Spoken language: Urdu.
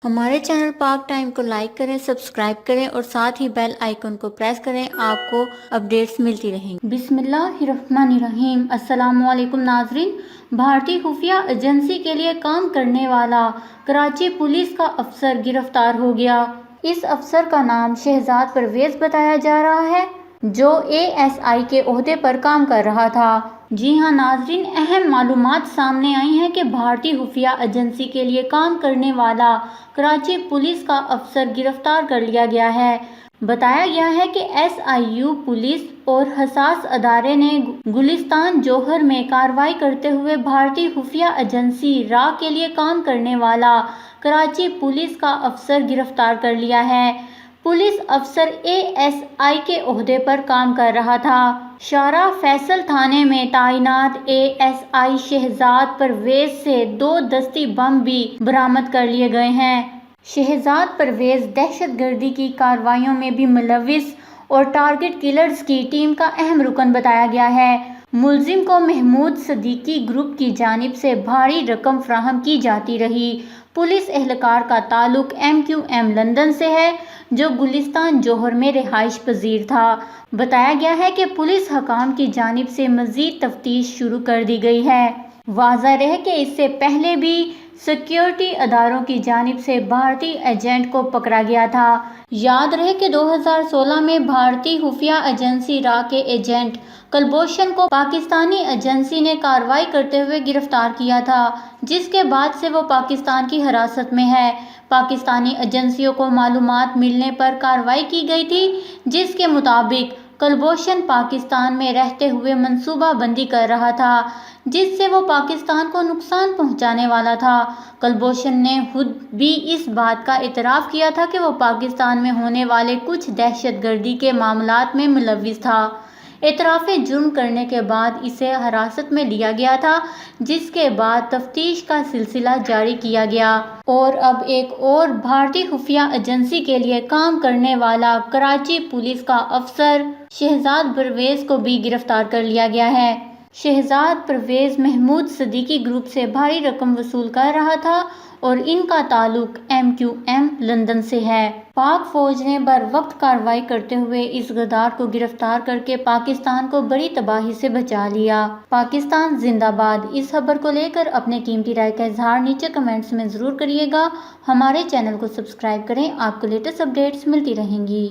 ہمارے چینل پاک ٹائم کو لائک کریں، سبسکرائب کریں اور ساتھ ہی بیل آئیکن کو پریس کریں، آپ کو اپڈیٹس ملتی رہیں گی۔ بسم اللہ الرحمن الرحیم۔ السلام علیکم ناظرین۔ بھارتی خفیہ ایجنسی کے لیے کام کرنے والا کراچی پولیس کا افسر گرفتار ہو گیا۔ اس افسر کا نام شہزاد پرویز بتایا جا رہا ہے، جو ASI کے عہدے پر کام کر رہا تھا۔ جی ہاں ناظرین، اہم معلومات سامنے آئی ہیں کہ بھارتی خفیہ ایجنسی کے لیے کام کرنے والا کراچی پولیس کا افسر گرفتار کر لیا گیا ہے۔ بتایا گیا ہے کہ SIU پولیس اور حساس ادارے نے گلستان جوہر میں کارروائی کرتے ہوئے بھارتی خفیہ ایجنسی را کے لیے کام کرنے والا کراچی پولیس کا افسر گرفتار کر لیا ہے۔ پولیس افسر ASI کے عہدے پر کام کر رہا تھا۔ شارع فیصل تھانے میں تعینات ASI شہزاد پرویز سے 2 دستی بم بھی برآمد کر لیے گئے ہیں۔ شہزاد پرویز دہشت گردی کی کارروائیوں میں بھی ملوث اور ٹارگٹ کلرز کی ٹیم کا اہم رکن بتایا گیا ہے۔ ملزم کو محمود صدیقی گروپ کی جانب سے بھاری رقم فراہم کی جاتی رہی۔ پولیس اہلکار کا تعلق MQM لندن سے ہے، جو گلستان جوہر میں رہائش پذیر تھا۔ بتایا گیا ہے کہ پولیس حکام کی جانب سے مزید تفتیش شروع کر دی گئی ہے۔ واضح رہے کہ اس سے پہلے بھی سیکیورٹی اداروں کی جانب سے بھارتی ایجنٹ کو پکڑا گیا تھا۔ یاد رہے کہ 2016 میں بھارتی خفیہ ایجنسی را کے ایجنٹ کلبھوشن کو پاکستانی ایجنسی نے کارروائی کرتے ہوئے گرفتار کیا تھا، جس کے بعد سے وہ پاکستان کی حراست میں ہے۔ پاکستانی ایجنسیوں کو معلومات ملنے پر کارروائی کی گئی تھی، جس کے مطابق کلبھوشن پاکستان میں رہتے ہوئے منصوبہ بندی کر رہا تھا، جس سے وہ پاکستان کو نقصان پہنچانے والا تھا۔ کلبھوشن نے خود بھی اس بات کا اعتراف کیا تھا کہ وہ پاکستان میں ہونے والے کچھ دہشت گردی کے معاملات میں ملوث تھا۔ اعتراف جرم کرنے کے بعد اسے حراست میں لیا گیا تھا، جس کے بعد تفتیش کا سلسلہ جاری کیا گیا۔ اور اب ایک اور بھارتی خفیہ ایجنسی کے لیے کام کرنے والا کراچی پولیس کا افسر شہزاد پرویز کو بھی گرفتار کر لیا گیا ہے۔ شہزاد پرویز محمود صدیقی گروپ سے بھاری رقم وصول کر رہا تھا اور ان کا تعلق MQM لندن سے ہے۔ پاک فوج نے بروقت کارروائی کرتے ہوئے اس غدار کو گرفتار کرکے پاکستان کو بڑی تباہی سے بچا لیا۔ پاکستان زندہ باد۔ اس خبر کو لے کر اپنے قیمتی رائے کا اظہار نیچے کمنٹس میں ضرور کریے گا۔ ہمارے چینل کو سبسکرائب کریں، آپ کو لیٹسٹ اپڈیٹس ملتی رہیں گی۔